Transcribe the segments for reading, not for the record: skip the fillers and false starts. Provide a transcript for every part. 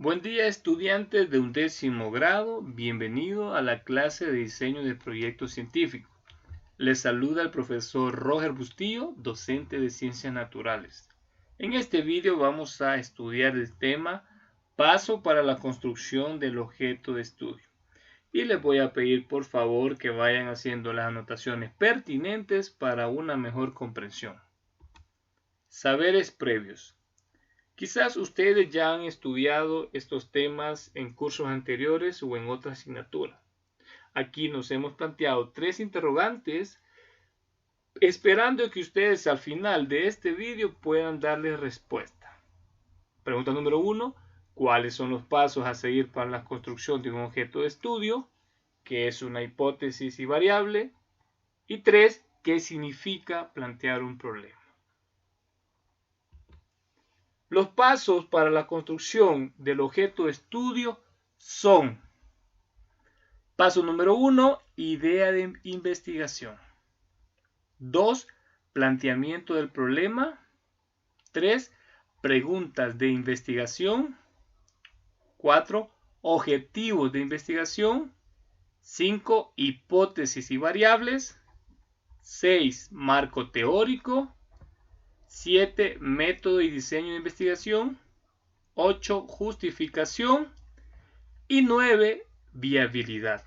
Buen día, estudiantes de 11º grado, bienvenido a la clase de diseño de proyectos científicos. Les saluda el profesor Roger Bustillo, docente de Ciencias Naturales. En este vídeo vamos a estudiar el tema Paso para la construcción del objeto de estudio. Y les voy a pedir por favor que vayan haciendo las anotaciones pertinentes para una mejor comprensión. Saberes previos. Quizás ustedes ya han estudiado estos temas en cursos anteriores o en otra asignatura. Aquí nos hemos planteado 3 interrogantes, esperando que ustedes al final de este vídeo puedan darles respuesta. Pregunta número 1. ¿Cuáles son los pasos a seguir para la construcción de un objeto de estudio? ¿Qué es una hipótesis y variable? Y 3. ¿Qué significa plantear un problema? Los pasos para la construcción del objeto de estudio son: paso número 1, idea de investigación. 2, planteamiento del problema. 3, preguntas de investigación. 4, objetivos de investigación. 5, hipótesis y variables. 6, marco teórico. 7, método y diseño de investigación. 8, justificación. Y 9, viabilidad.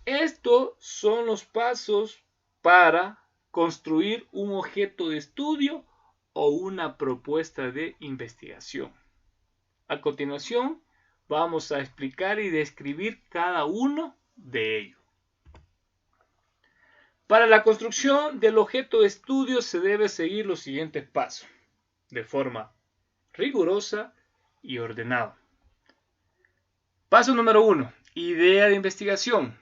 Estos son los pasos para construir un objeto de estudio o una propuesta de investigación. A continuación, vamos a explicar y describir cada uno de ellos. Para la construcción del objeto de estudio se debe seguir los siguientes pasos, de forma rigurosa y ordenada. Paso número 1, idea de investigación.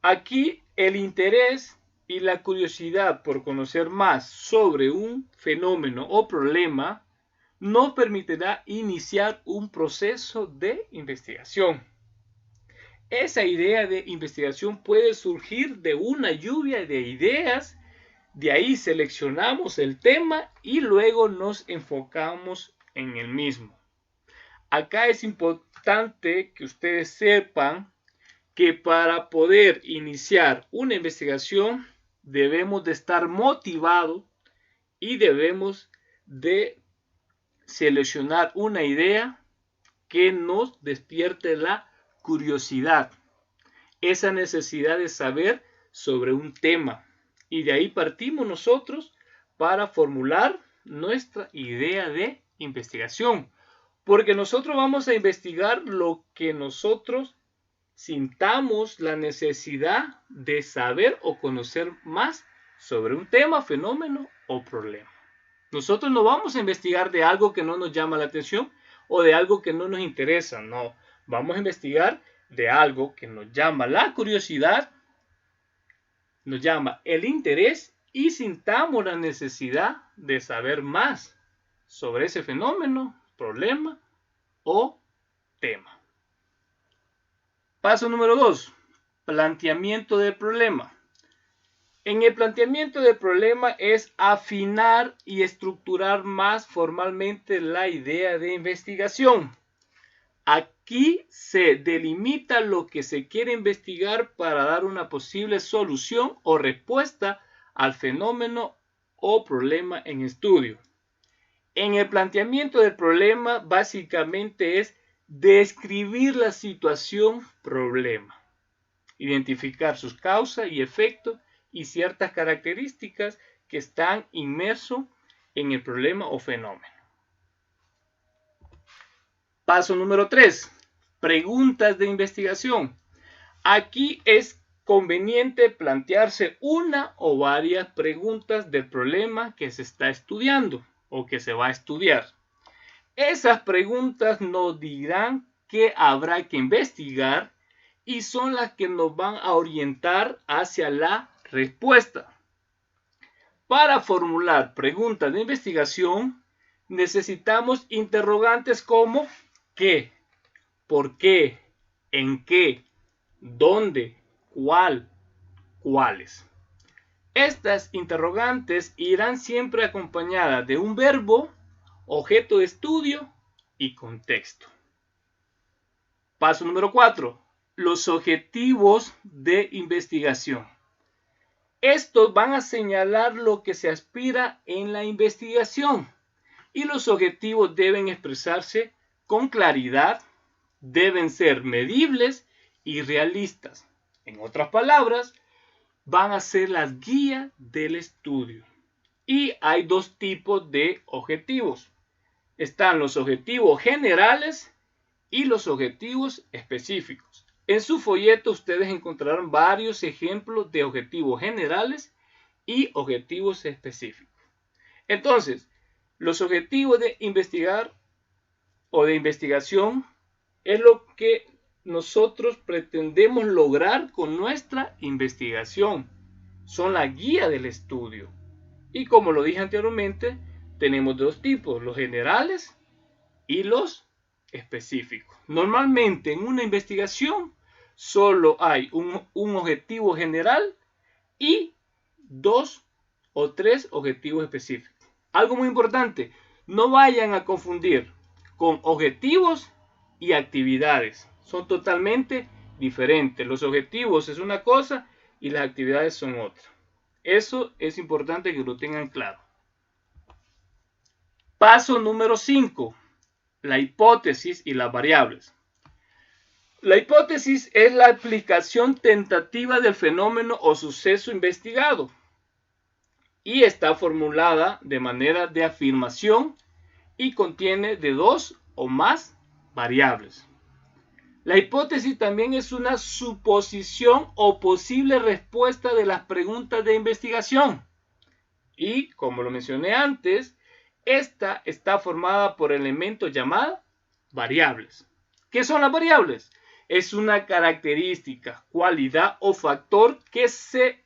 Aquí el interés y la curiosidad por conocer más sobre un fenómeno o problema nos permitirá iniciar un proceso de investigación. Esa idea de investigación puede surgir de una lluvia de ideas, de ahí seleccionamos el tema y luego nos enfocamos en el mismo. Acá es importante que ustedes sepan que para poder iniciar una investigación debemos de estar motivados y debemos de seleccionar una idea que nos despierte la curiosidad, esa necesidad de saber sobre un tema, y de ahí partimos nosotros para formular nuestra idea de investigación, porque nosotros vamos a investigar lo que nosotros sintamos la necesidad de saber o conocer más sobre un tema, fenómeno o problema. Nosotros no vamos a investigar de algo que no nos llama la atención o de algo que no nos interesa, no. Vamos a investigar de algo que nos llama la curiosidad, nos llama el interés y sintamos la necesidad de saber más sobre ese fenómeno, problema o tema. Paso número 2, planteamiento del problema. En el planteamiento del problema es afinar y estructurar más formalmente la idea de investigación. Aquí se delimita lo que se quiere investigar para dar una posible solución o respuesta al fenómeno o problema en estudio. En el planteamiento del problema básicamente es describir la situación problema, identificar sus causas y efectos y ciertas características que están inmersos en el problema o fenómeno. Paso número 3, preguntas de investigación. Aquí es conveniente plantearse una o varias preguntas del problema que se está estudiando o que se va a estudiar. Esas preguntas nos dirán qué habrá que investigar y son las que nos van a orientar hacia la respuesta. Para formular preguntas de investigación necesitamos interrogantes como ¿qué?, ¿por qué?, ¿en qué?, ¿dónde?, ¿cuál?, ¿cuáles? Estas interrogantes irán siempre acompañadas de un verbo, objeto de estudio y contexto. Paso número 4. Los objetivos de investigación. Estos van a señalar lo que se aspira en la investigación y los objetivos deben expresarse con claridad, deben ser medibles y realistas. En otras palabras, van a ser las guías del estudio. Y hay dos tipos de objetivos. Están los objetivos generales y los objetivos específicos. En su folleto ustedes encontrarán varios ejemplos de objetivos generales y objetivos específicos. Entonces, los objetivos de investigar o de investigación es lo que nosotros pretendemos lograr con nuestra investigación. Son la guía del estudio. Y como lo dije anteriormente, tenemos dos tipos, los generales y los específicos. Normalmente en una investigación solo hay un objetivo general y 2 o 3 objetivos específicos. Algo muy importante, no vayan a confundir con objetivos y actividades. Son totalmente diferentes. Los objetivos es una cosa y las actividades son otra. Eso es importante que lo tengan claro. Paso número 5. La hipótesis y las variables. La hipótesis es la aplicación tentativa del fenómeno o suceso investigado y está formulada de manera de afirmación y contiene de 2 o más variables. La hipótesis también es una suposición o posible respuesta de las preguntas de investigación y, como lo mencioné antes, esta está formada por elementos llamados variables. ¿Qué son las variables? Es una característica, cualidad o factor que se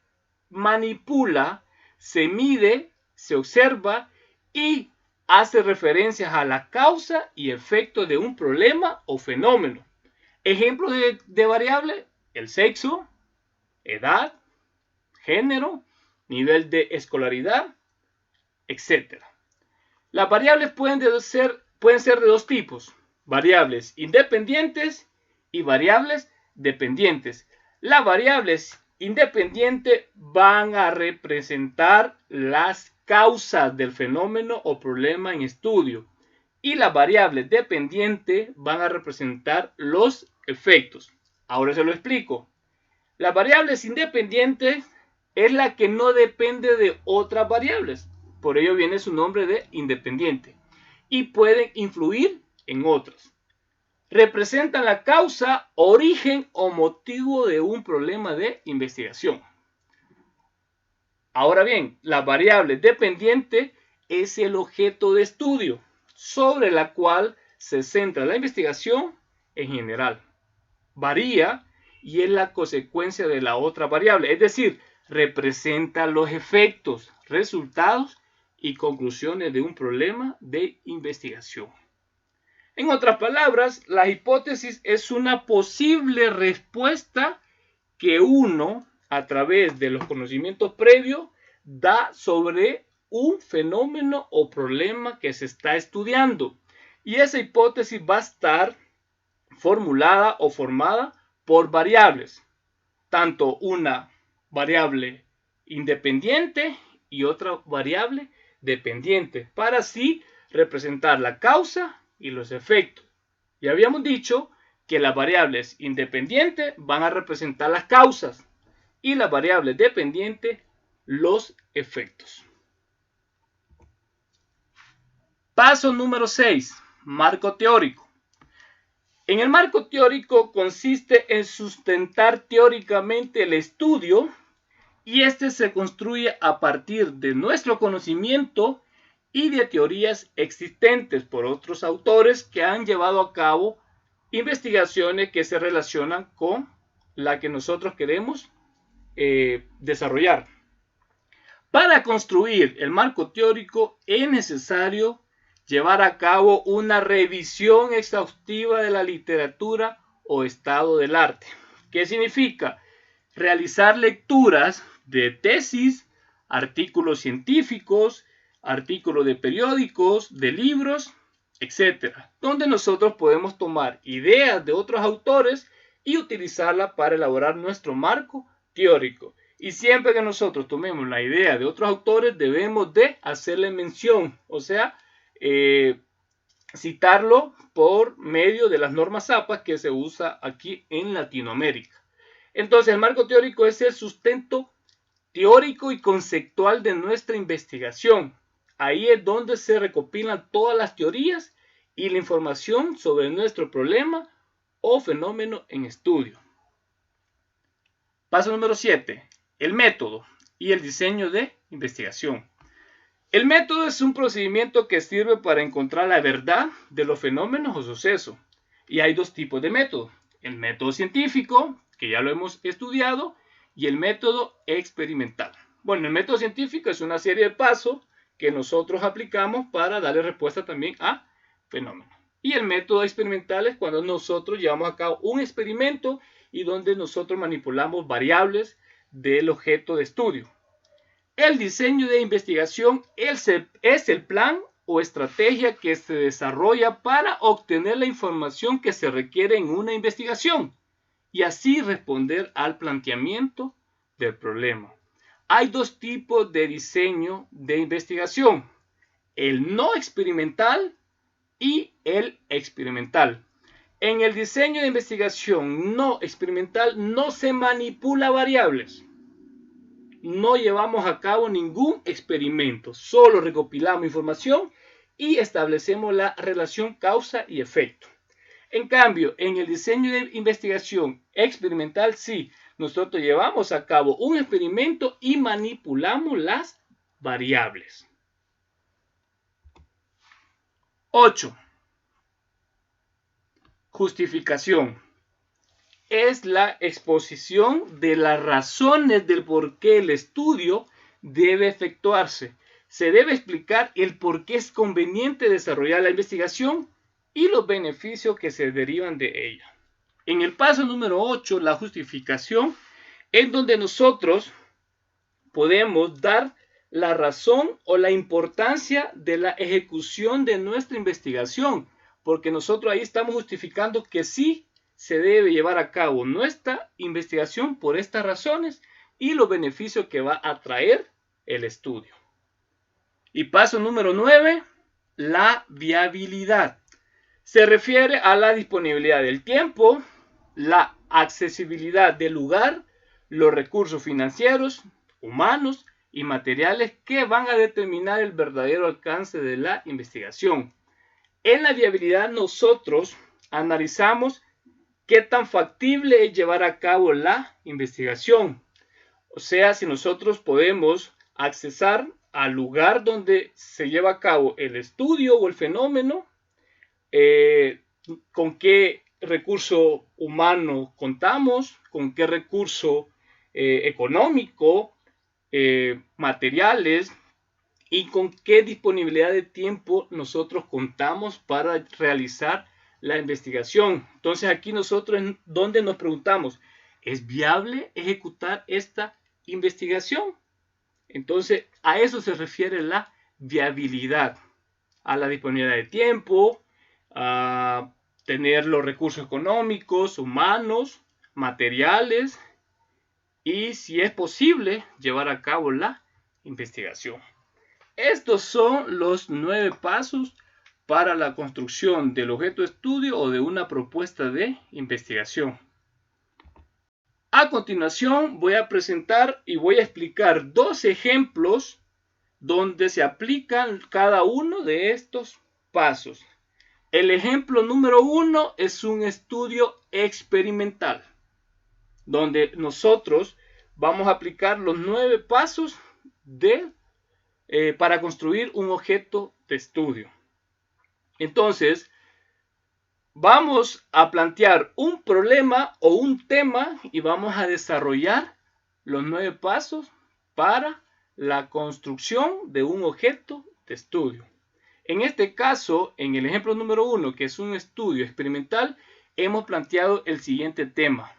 manipula, se mide, se observa y hace referencias a la causa y efecto de un problema o fenómeno. Ejemplos de variables: el sexo, edad, género, nivel de escolaridad, etc. Las variables pueden ser de dos tipos: variables independientes y variables dependientes. Las variables independientes van a representar las causas del fenómeno o problema en estudio y las variables dependientes van a representar los efectos. Ahora se lo explico. Las variables independientes es la que no depende de otras variables. Por ello viene su nombre de independiente. Y pueden influir en otras. Representan la causa, origen o motivo de un problema de investigación. Ahora bien, la variable dependiente es el objeto de estudio sobre la cual se centra la investigación en general. Varía y es la consecuencia de la otra variable, es decir, representa los efectos, resultados y conclusiones de un problema de investigación. En otras palabras, la hipótesis es una posible respuesta que uno, a través de los conocimientos previos, da sobre un fenómeno o problema que se está estudiando. Y esa hipótesis va a estar formulada o formada por variables, tanto una variable independiente y otra variable dependiente, para así representar la causa y los efectos. Ya habíamos dicho que las variables independientes van a representar las causas y las variables dependientes los efectos. Paso número 6. Marco teórico. En el marco teórico consiste en sustentar teóricamente el estudio y este se construye a partir de nuestro conocimiento y de teorías existentes por otros autores que han llevado a cabo investigaciones que se relacionan con la que nosotros queremos desarrollar. Para construir el marco teórico es necesario llevar a cabo una revisión exhaustiva de la literatura o estado del arte. ¿Qué significa? Realizar lecturas de tesis, artículos científicos, artículos de periódicos, de libros, etcétera, donde nosotros podemos tomar ideas de otros autores y utilizarla para elaborar nuestro marco teórico. Y siempre que nosotros tomemos la idea de otros autores, debemos de hacerle mención, o sea, citarlo por medio de las normas APA que se usa aquí en Latinoamérica. Entonces, el marco teórico es el sustento teórico y conceptual de nuestra investigación. Ahí es donde se recopilan todas las teorías y la información sobre nuestro problema o fenómeno en estudio. Paso número 7. El método y el diseño de investigación. El método es un procedimiento que sirve para encontrar la verdad de los fenómenos o sucesos. Y hay dos tipos de método. El método científico, que ya lo hemos estudiado, y el método experimental. Bueno, el método científico es una serie de pasos que nosotros aplicamos para darle respuesta también a fenómenos. Y el método experimental es cuando nosotros llevamos a cabo un experimento y donde nosotros manipulamos variables del objeto de estudio. El diseño de investigación es el plan o estrategia que se desarrolla para obtener la información que se requiere en una investigación y así responder al planteamiento del problema. Hay dos tipos de diseño de investigación: el no experimental y el experimental. En el diseño de investigación no experimental no se manipula variables. No llevamos a cabo ningún experimento, solo recopilamos información y establecemos la relación causa y efecto. En cambio, en el diseño de investigación experimental, sí, nosotros llevamos a cabo un experimento y manipulamos las variables. 8. Justificación. Es la exposición de las razones del por qué el estudio debe efectuarse. Se debe explicar el por qué es conveniente desarrollar la investigación y los beneficios que se derivan de ella. En el paso número 8, la justificación, es donde nosotros podemos dar la razón o la importancia de la ejecución de nuestra investigación, porque nosotros ahí estamos justificando que sí se debe llevar a cabo nuestra investigación por estas razones y los beneficios que va a traer el estudio. Y paso número 9, la viabilidad. Se refiere a la disponibilidad del tiempo, la accesibilidad del lugar, los recursos financieros, humanos y materiales que van a determinar el verdadero alcance de la investigación. En la viabilidad nosotros analizamos qué tan factible es llevar a cabo la investigación. O sea, si nosotros podemos accesar al lugar donde se lleva a cabo el estudio o el fenómeno, con qué recurso humano contamos, con qué recurso económico, materiales y con qué disponibilidad de tiempo nosotros contamos para realizar la investigación. Entonces aquí nosotros es donde nos preguntamos, ¿es viable ejecutar esta investigación? Entonces a eso se refiere la viabilidad, a la disponibilidad de tiempo, a tener los recursos económicos, humanos, materiales y si es posible llevar a cabo la investigación. Estos son los 9 pasos para la construcción del objeto de estudio o de una propuesta de investigación. A continuación voy a presentar y voy a explicar 2 ejemplos donde se aplican cada uno de estos pasos. El ejemplo número 1 es un estudio experimental, donde nosotros vamos a aplicar los 9 pasos para construir un objeto de estudio. Entonces, vamos a plantear un problema o un tema y vamos a desarrollar los 9 pasos para la construcción de un objeto de estudio. En este caso, en el ejemplo número 1, que es un estudio experimental, hemos planteado el siguiente tema: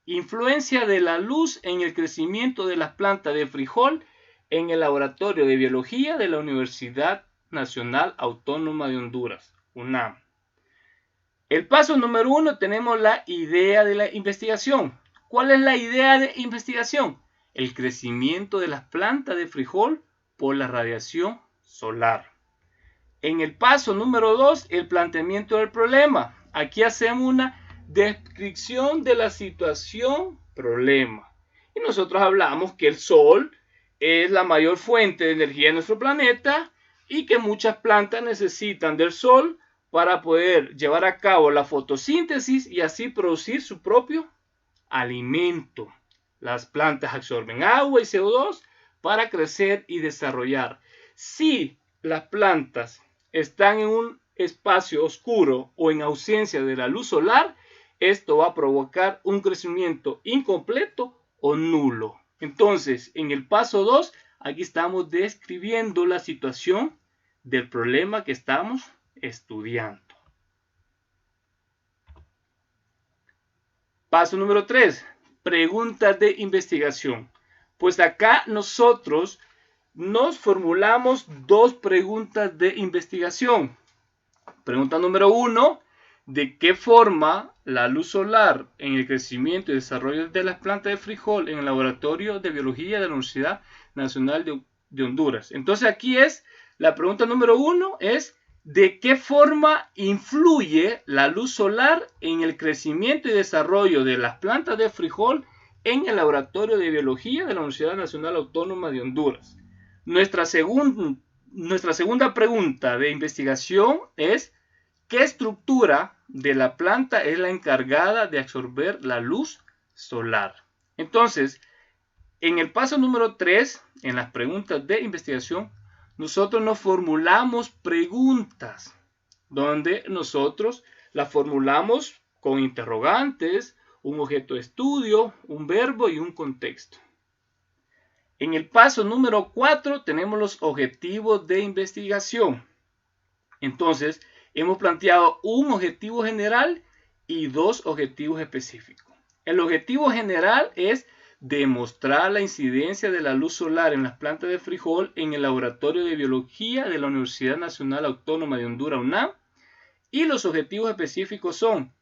influencia de la luz en el crecimiento de las plantas de frijol en el Laboratorio de Biología de la Universidad Nacional Autónoma de Honduras, UNAM. El paso número 1 tenemos la idea de la investigación. ¿Cuál es la idea de investigación? El crecimiento de las plantas de frijol por la radiación solar. En el paso número 2, el planteamiento del problema. Aquí hacemos una descripción de la situación problema. Y nosotros hablamos que el Sol es la mayor fuente de energía de nuestro planeta y que muchas plantas necesitan del Sol para poder llevar a cabo la fotosíntesis y así producir su propio alimento. Las plantas absorben agua y CO2 para crecer y desarrollar. Si las plantas están en un espacio oscuro o en ausencia de la luz solar, esto va a provocar un crecimiento incompleto o nulo. Entonces, en el paso 2, aquí estamos describiendo la situación del problema que estamos estudiando. Paso número 3, preguntas de investigación. Pues acá nosotros nos formulamos dos preguntas de investigación. Pregunta número 1, ¿de qué forma la luz solar en el crecimiento y desarrollo de las plantas de frijol en el laboratorio de biología de la Universidad Nacional de Honduras? Entonces aquí es, la pregunta número 1 es, ¿de qué forma influye la luz solar en el crecimiento y desarrollo de las plantas de frijol en el laboratorio de biología de la Universidad Nacional Autónoma de Honduras? Nuestra segunda pregunta de investigación es, ¿qué estructura de la planta es la encargada de absorber la luz solar? Entonces, en el paso número 3, en las preguntas de investigación, nosotros nos formulamos preguntas, donde nosotros las formulamos con interrogantes, un objeto de estudio, un verbo y un contexto. En el paso número 4 tenemos los objetivos de investigación. Entonces, hemos planteado un objetivo general y dos objetivos específicos. El objetivo general es demostrar la incidencia de la luz solar en las plantas de frijol en el laboratorio de biología de la Universidad Nacional Autónoma de Honduras, UNAM. Y los objetivos específicos son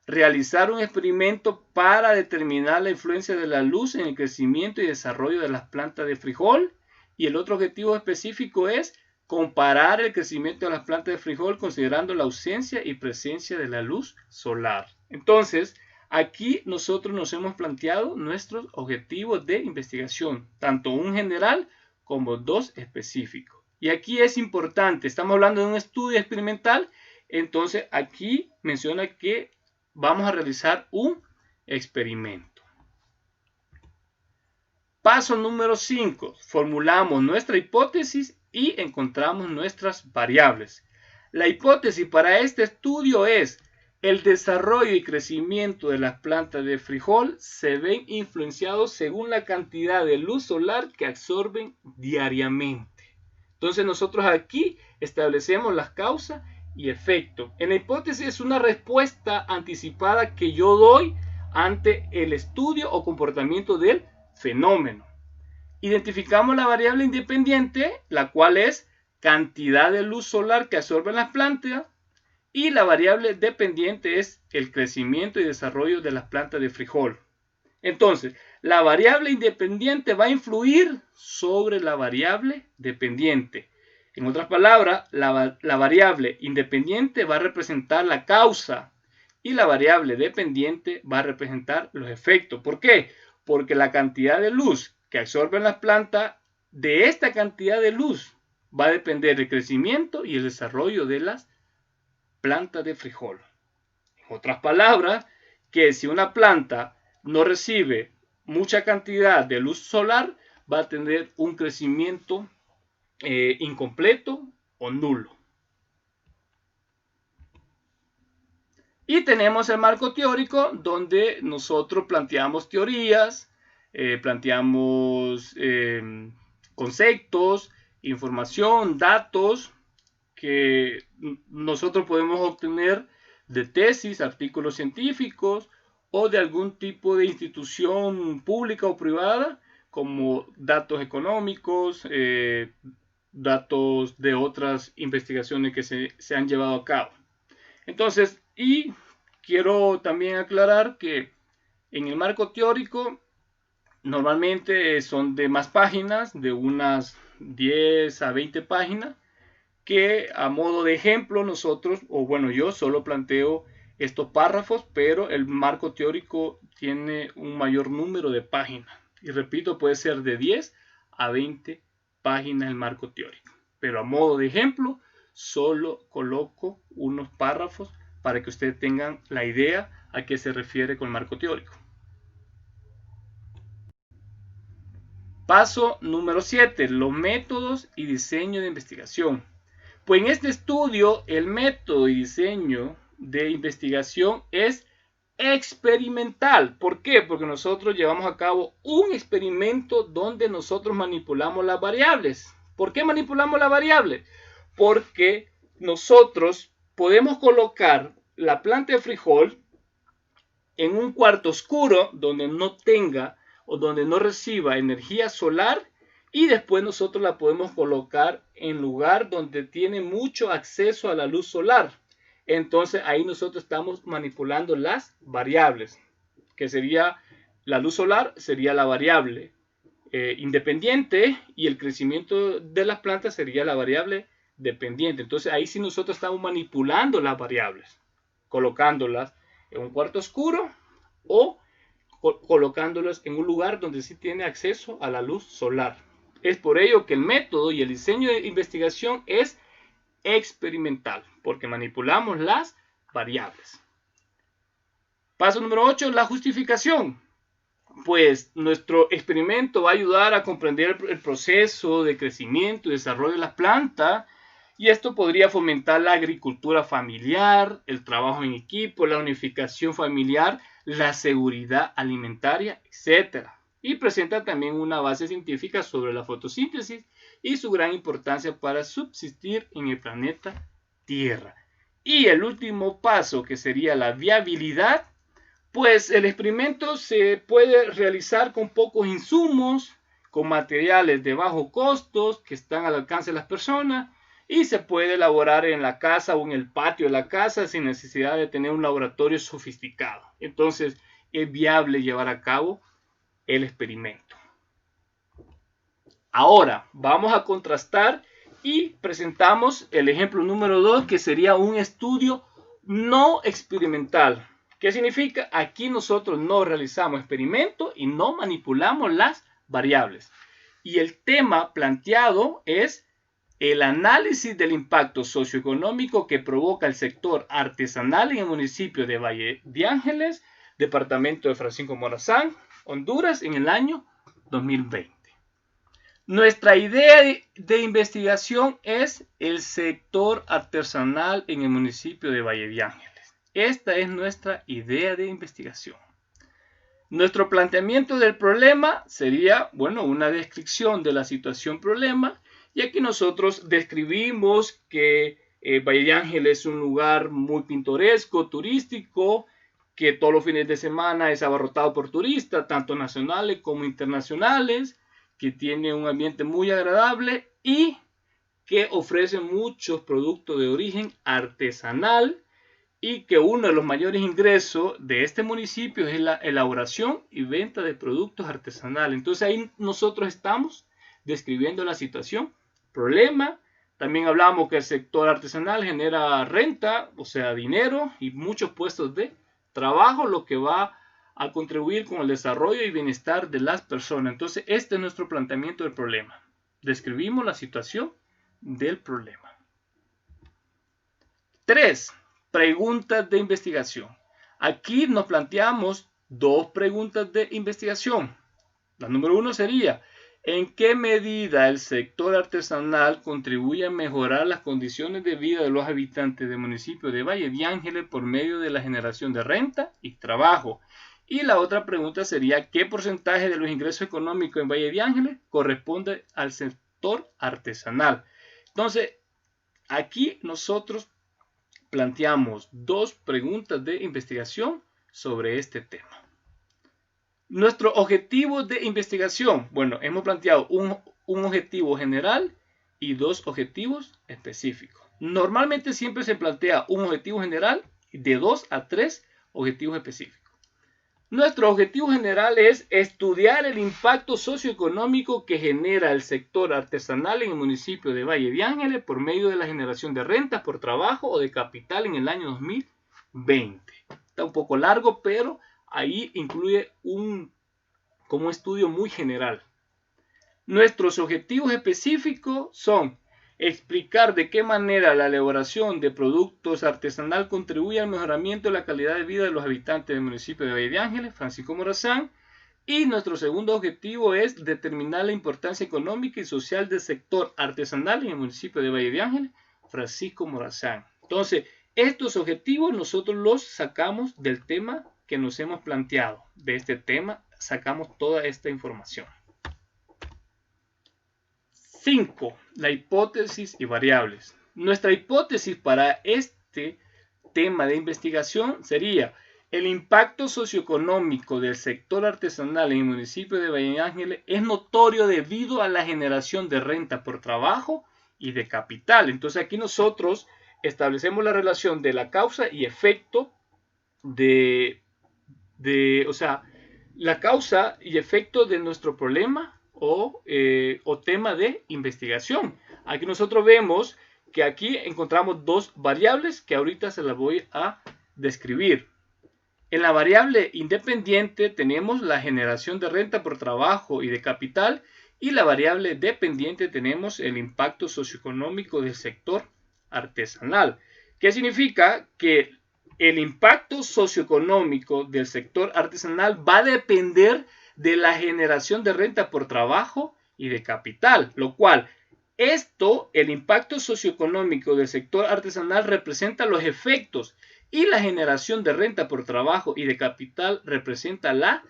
realizar un experimento para determinar la influencia de la luz en el crecimiento y desarrollo de las plantas de frijol. Y el otro objetivo específico es comparar el crecimiento de las plantas de frijol considerando la ausencia y presencia de la luz solar. Entonces, aquí nosotros nos hemos planteado nuestros objetivos de investigación, tanto un general como dos específicos. Y aquí es importante, estamos hablando de un estudio experimental, entonces aquí menciona que vamos a realizar un experimento. Paso número 5. Formulamos nuestra hipótesis y encontramos nuestras variables. La hipótesis para este estudio es: el desarrollo y crecimiento de las plantas de frijol se ven influenciados según la cantidad de luz solar que absorben diariamente. Entonces nosotros aquí establecemos las causas y efecto. En la hipótesis es una respuesta anticipada que yo doy ante el estudio o comportamiento del fenómeno. Identificamos la variable independiente, la cual es cantidad de luz solar que absorben las plantas, y la variable dependiente es el crecimiento y desarrollo de las plantas de frijol. Entonces, la variable independiente va a influir sobre la variable dependiente. En otras palabras, la variable independiente va a representar la causa y la variable dependiente va a representar los efectos. ¿Por qué? Porque la cantidad de luz que absorben las plantas, de esta cantidad de luz va a depender el crecimiento y el desarrollo de las plantas de frijol. En otras palabras, que si una planta no recibe mucha cantidad de luz solar, va a tener un crecimiento incompleto o nulo. Y tenemos el marco teórico, donde nosotros planteamos teorías, planteamos conceptos, información, datos que nosotros podemos obtener de tesis, artículos científicos o de algún tipo de institución pública o privada, como datos económicos, datos de otras investigaciones que se han llevado a cabo. Entonces, y quiero también aclarar que en el marco teórico normalmente son de más páginas, de unas 10 a 20 páginas, que a modo de ejemplo nosotros, o bueno, yo solo planteo estos párrafos, pero el marco teórico tiene un mayor número de páginas. Y repito, puede ser de 10 a 20 páginas el marco teórico. Pero a modo de ejemplo, solo coloco unos párrafos para que ustedes tengan la idea a qué se refiere con el marco teórico. Paso número 7, los métodos y diseño de investigación. Pues en este estudio, el método y diseño de investigación es experimental. ¿Por qué? Porque nosotros llevamos a cabo un experimento donde nosotros manipulamos las variables. ¿Por qué manipulamos las variables? Porque nosotros podemos colocar la planta de frijol en un cuarto oscuro donde no tenga o donde no reciba energía solar, y después nosotros la podemos colocar en lugar donde tiene mucho acceso a la luz solar. Entonces ahí nosotros estamos manipulando las variables, que sería la luz solar, sería la variable independiente, y el crecimiento de las plantas sería la variable dependiente. Entonces ahí sí nosotros estamos manipulando las variables, colocándolas en un cuarto oscuro o colocándolas en un lugar donde sí tiene acceso a la luz solar. Es por ello que el método y el diseño de investigación es experimental, porque manipulamos las variables. Paso número 8, la justificación. Pues nuestro experimento va a ayudar a comprender el proceso de crecimiento y desarrollo de las plantas, y esto podría fomentar la agricultura familiar, el trabajo en equipo, la unificación familiar, la seguridad alimentaria, etc. Y presenta también una base científica sobre la fotosíntesis y su gran importancia para subsistir en el planeta Tierra. Y el último paso, que sería la viabilidad, pues el experimento se puede realizar con pocos insumos, con materiales de bajo costos que están al alcance de las personas, y se puede elaborar en la casa o en el patio de la casa sin necesidad de tener un laboratorio sofisticado. Entonces es viable llevar a cabo el experimento. Ahora vamos a contrastar y presentamos el ejemplo número 2, que sería un estudio no experimental. ¿Qué significa? Aquí nosotros no realizamos experimentos y no manipulamos las variables. Y el tema planteado es el análisis del impacto socioeconómico que provoca el sector artesanal en el municipio de Valle de Ángeles, departamento de Francisco Morazán, Honduras, en el año 2020. Nuestra idea de investigación es el sector artesanal en el municipio de Valle de Ángeles. Esta es nuestra idea de investigación. Nuestro planteamiento del problema sería, bueno, una descripción de la situación problema, y aquí nosotros describimos que Valle de Ángeles es un lugar muy pintoresco, turístico, que todos los fines de semana es abarrotado por turistas, tanto nacionales como internacionales, que tiene un ambiente muy agradable y que ofrece muchos productos de origen artesanal, y que uno de los mayores ingresos de este municipio es la elaboración y venta de productos artesanales. Entonces ahí nosotros estamos describiendo la situación, problema. También hablamos que el sector artesanal genera renta, o sea, dinero y muchos puestos de trabajo, lo que va a contribuir con el desarrollo y bienestar de las personas. Entonces este es nuestro planteamiento del problema. Describimos la situación del problema. 3. Preguntas de investigación. Aquí nos planteamos dos preguntas de investigación. La número 1 sería: ¿en qué medida el sector artesanal contribuye a mejorar las condiciones de vida de los habitantes del municipio de Valle de Ángeles por medio de la generación de renta y trabajo? Y la otra pregunta sería: ¿qué porcentaje de los ingresos económicos en Valle de Ángeles corresponde al sector artesanal? Entonces, aquí nosotros planteamos dos preguntas de investigación sobre este tema. Nuestro objetivo de investigación, bueno, hemos planteado un objetivo general y dos objetivos específicos. Normalmente siempre se plantea un objetivo general de 2 a 3 objetivos específicos. Nuestro objetivo general es estudiar el impacto socioeconómico que genera el sector artesanal en el municipio de Valle de Ángeles por medio de la generación de rentas por trabajo o de capital en el año 2020. Está un poco largo, pero ahí incluye como estudio muy general. Nuestros objetivos específicos son explicar de qué manera la elaboración de productos artesanal contribuye al mejoramiento de la calidad de vida de los habitantes del municipio de Valle de Ángeles, Francisco Morazán. Y nuestro segundo objetivo es determinar la importancia económica y social del sector artesanal en el municipio de Valle de Ángeles, Francisco Morazán. Entonces, estos objetivos nosotros los sacamos del tema que nos hemos planteado. De este tema sacamos toda esta información. 5. La hipótesis y variables. Nuestra hipótesis para este tema de investigación sería: el impacto socioeconómico del sector artesanal en el municipio de Valle de Ángeles es notorio debido a la generación de renta por trabajo y de capital. Entonces aquí nosotros establecemos la relación de la causa y efecto o sea, la causa y efecto de nuestro problema o tema de investigación. Aquí nosotros vemos que aquí encontramos dos variables que ahorita se las voy a describir. En la variable independiente tenemos la generación de renta por trabajo y de capital, y la variable dependiente tenemos el impacto socioeconómico del sector artesanal. ¿Qué significa? Que el impacto socioeconómico del sector artesanal va a depender de la generación de renta por trabajo y de capital, lo cual el impacto socioeconómico del sector artesanal representa los efectos y la generación de renta por trabajo y de capital representa la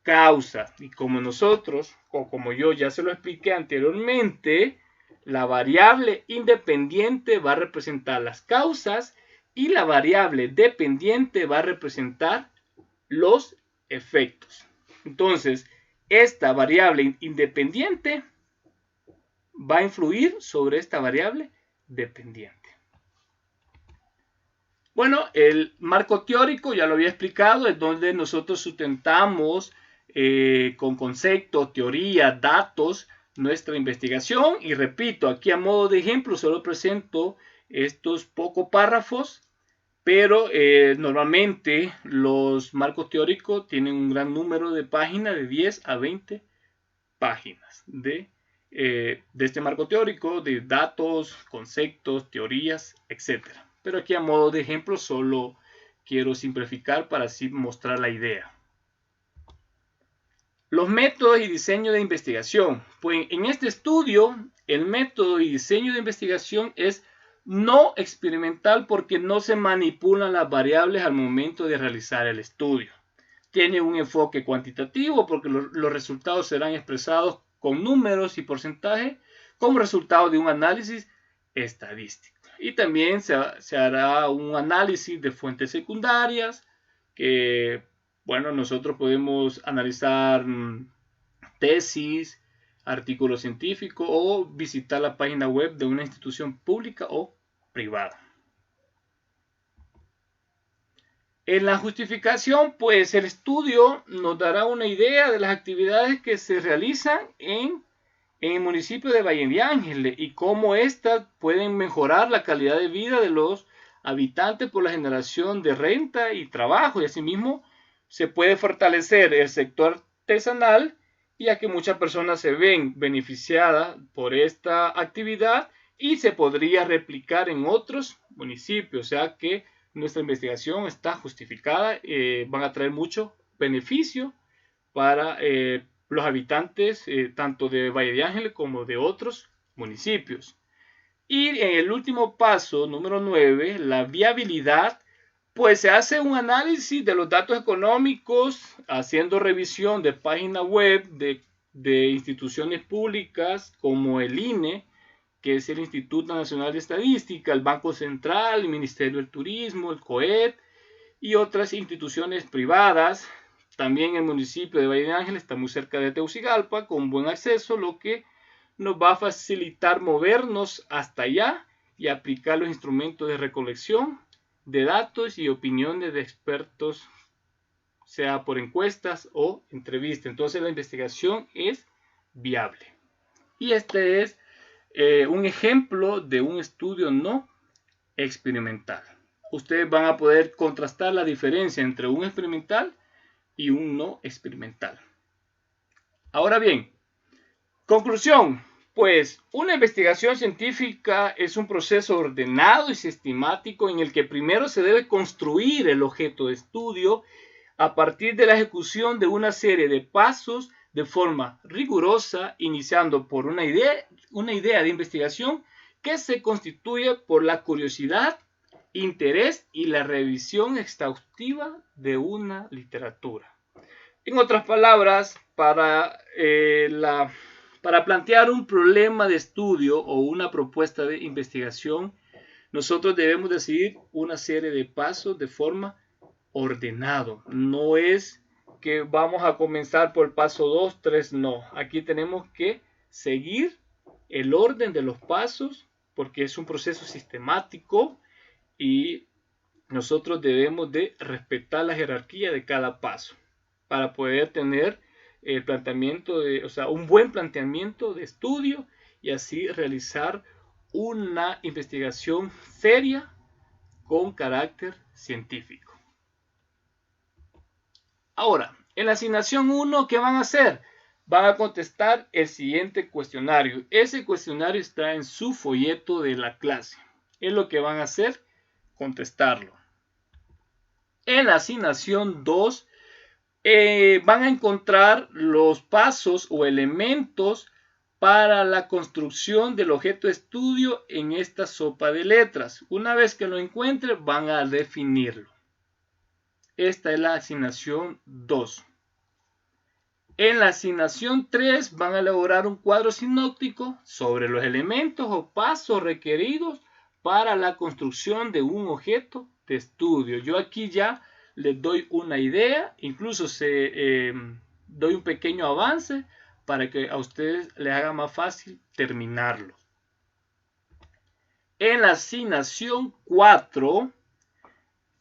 causa. Y como nosotros, o como yo ya se lo expliqué anteriormente, la variable independiente va a representar las causas y la variable dependiente va a representar los efectos. Entonces, esta variable independiente va a influir sobre esta variable dependiente. Bueno, el marco teórico ya lo había explicado, es donde nosotros sustentamos con conceptos, teoría, datos, nuestra investigación. Y repito, aquí a modo de ejemplo solo presento estos pocos párrafos, pero normalmente los marcos teóricos tienen un gran número de páginas, de 10 a 20 páginas de este marco teórico, de datos, conceptos, teorías, etc. Pero aquí a modo de ejemplo solo quiero simplificar para así mostrar la idea. Los métodos y diseño de investigación. Pues en este estudio, el método y diseño de investigación es no experimental porque no se manipulan las variables al momento de realizar el estudio. Tiene un enfoque cuantitativo porque los resultados serán expresados con números y porcentajes como resultado de un análisis estadístico. Y también se hará un análisis de fuentes secundarias que, bueno, nosotros podemos analizar tesis, artículos científicos o visitar la página web de una institución pública o privada. En la justificación, pues el estudio nos dará una idea de las actividades que se realizan en el municipio de Valle de Ángeles y cómo éstas pueden mejorar la calidad de vida de los habitantes por la generación de renta y trabajo, y asimismo se puede fortalecer el sector artesanal, ya que muchas personas se ven beneficiadas por esta actividad y se podría replicar en otros municipios, o sea que nuestra investigación está justificada, van a traer mucho beneficio para los habitantes tanto de Valle de Ángeles como de otros municipios. Y en el último paso, número 9, la viabilidad, pues se hace un análisis de los datos económicos, haciendo revisión de páginas web de instituciones públicas como el INE, que es el Instituto Nacional de Estadística, el Banco Central, el Ministerio del Turismo, el COET y otras instituciones privadas. También el municipio de Valle de Ángeles está muy cerca de Tegucigalpa, con buen acceso, lo que nos va a facilitar movernos hasta allá y aplicar los instrumentos de recolección de datos y opiniones de expertos, sea por encuestas o entrevistas. Entonces la investigación es viable. Y este es un ejemplo de un estudio no experimental. Ustedes van a poder contrastar la diferencia entre un experimental y un no experimental. Ahora bien, conclusión. Pues una investigación científica es un proceso ordenado y sistemático en el que primero se debe construir el objeto de estudio a partir de la ejecución de una serie de pasos de forma rigurosa, iniciando por una idea de investigación que se constituye por la curiosidad, interés y la revisión exhaustiva de una literatura. En otras palabras, para plantear un problema de estudio o una propuesta de investigación, nosotros debemos de seguir una serie de pasos de forma ordenado. No es que vamos a comenzar por el paso 2, 3, no. Aquí tenemos que seguir el orden de los pasos porque es un proceso sistemático y nosotros debemos de respetar la jerarquía de cada paso para poder tener el planteamiento un buen planteamiento de estudio y así realizar una investigación seria con carácter científico. Ahora, en la asignación 1, ¿qué van a hacer? Van a contestar el siguiente cuestionario. Ese cuestionario está en su folleto de la clase. Es lo que van a hacer, contestarlo. En la asignación 2, van a encontrar los pasos o elementos para la construcción del objeto de estudio en esta sopa de letras. Una vez que lo encuentren, van a definirlo. Esta es la asignación 2. En la asignación 3 van a elaborar un cuadro sinóptico sobre los elementos o pasos requeridos para la construcción de un objeto de estudio. Yo aquí ya les doy una idea, incluso doy un pequeño avance para que a ustedes les haga más fácil terminarlo. En la asignación 4,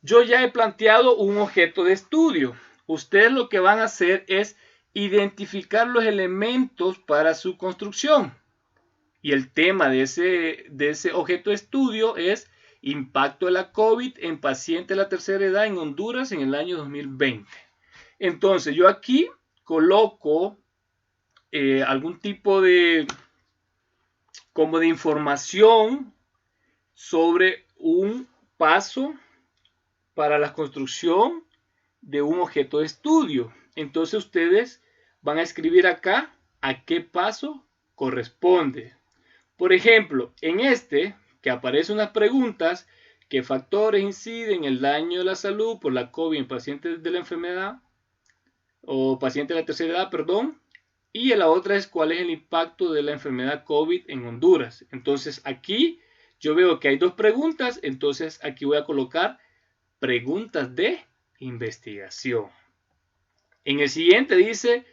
yo ya he planteado un objeto de estudio. Ustedes lo que van a hacer es identificar los elementos para su construcción. Y el tema de ese objeto de estudio es impacto de la COVID en pacientes de la tercera edad en Honduras en el año 2020. Entonces yo aquí coloco algún tipo de información sobre un paso para la construcción de un objeto de estudio. Entonces ustedes van a escribir acá a qué paso corresponde. Por ejemplo, en que aparecen unas preguntas, ¿qué factores inciden en el daño de la salud por la COVID en pacientes de la enfermedad o pacientes de la tercera edad, perdón? Y la otra es cuál es el impacto de la enfermedad COVID en Honduras. Entonces aquí yo veo que hay dos preguntas, entonces aquí voy a colocar preguntas de investigación. En el siguiente dice,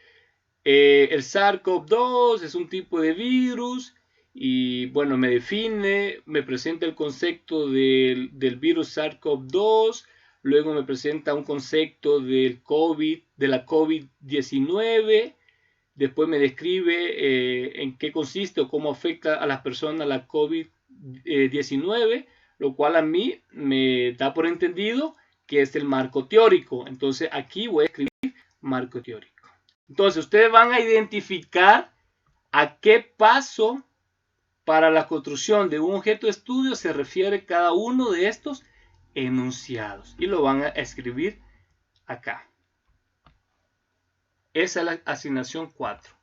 el SARS-CoV-2 es un tipo de virus y bueno, me presenta el concepto del virus SARS-CoV-2, luego me presenta un concepto de la COVID-19, después me describe en qué consiste o cómo afecta a las personas la COVID-19, lo cual a mí me da por entendido que es el marco teórico. Entonces aquí voy a escribir marco teórico. Entonces ustedes van a identificar a qué paso para la construcción de un objeto de estudio se refiere cada uno de estos enunciados y lo van a escribir acá. Esa es la asignación 4.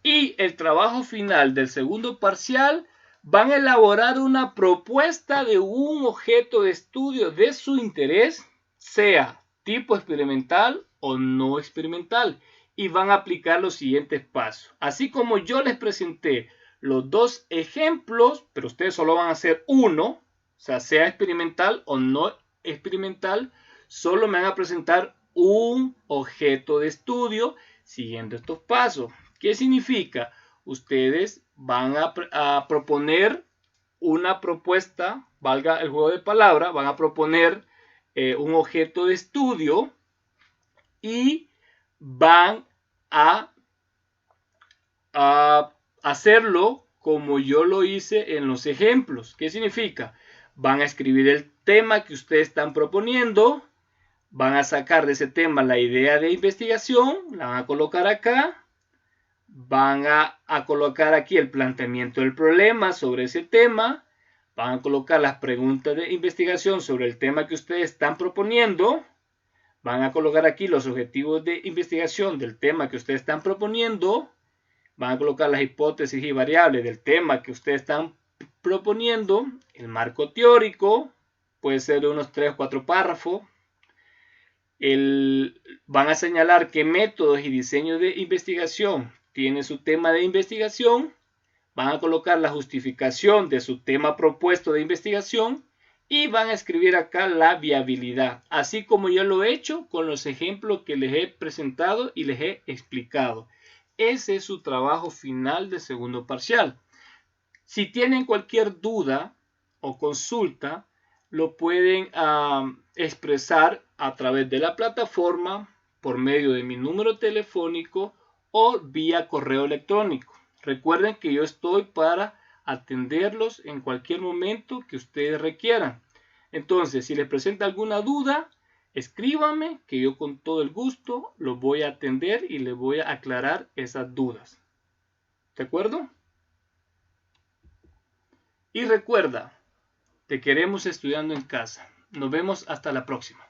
Y el trabajo final del segundo parcial van a elaborar una propuesta de un objeto de estudio de su interés, sea tipo experimental o no experimental, y van a aplicar los siguientes pasos. Así como yo les presenté los dos ejemplos, pero ustedes solo van a hacer uno, o sea experimental o no experimental, solo me van a presentar un objeto de estudio siguiendo estos pasos. ¿Qué significa? Ustedes van a proponer una propuesta, valga el juego de palabras, van a proponer un objeto de estudio y van a hacerlo como yo lo hice en los ejemplos. ¿Qué significa? Van a escribir el tema que ustedes están proponiendo, van a sacar de ese tema la idea de investigación, la van a colocar acá, van a colocar aquí el planteamiento del problema sobre ese tema, van a colocar las preguntas de investigación sobre el tema que ustedes están proponiendo, van a colocar aquí los objetivos de investigación del tema que ustedes están proponiendo, van a colocar las hipótesis y variables del tema que ustedes están proponiendo, el marco teórico, puede ser de unos 3 o 4 párrafos, van a señalar qué métodos y diseños de investigación tiene su tema de investigación, van a colocar la justificación de su tema propuesto de investigación y van a escribir acá la viabilidad, así como yo lo he hecho con los ejemplos que les he presentado y les he explicado. Ese es su trabajo final de segundo parcial. Si tienen cualquier duda o consulta, lo pueden expresar a través de la plataforma por medio de mi número telefónico o vía correo electrónico. Recuerden que yo estoy para atenderlos en cualquier momento que ustedes requieran. Entonces, si les presenta alguna duda, escríbanme que yo con todo el gusto los voy a atender y les voy a aclarar esas dudas. ¿De acuerdo? Y recuerda, te queremos estudiando en casa. Nos vemos hasta la próxima.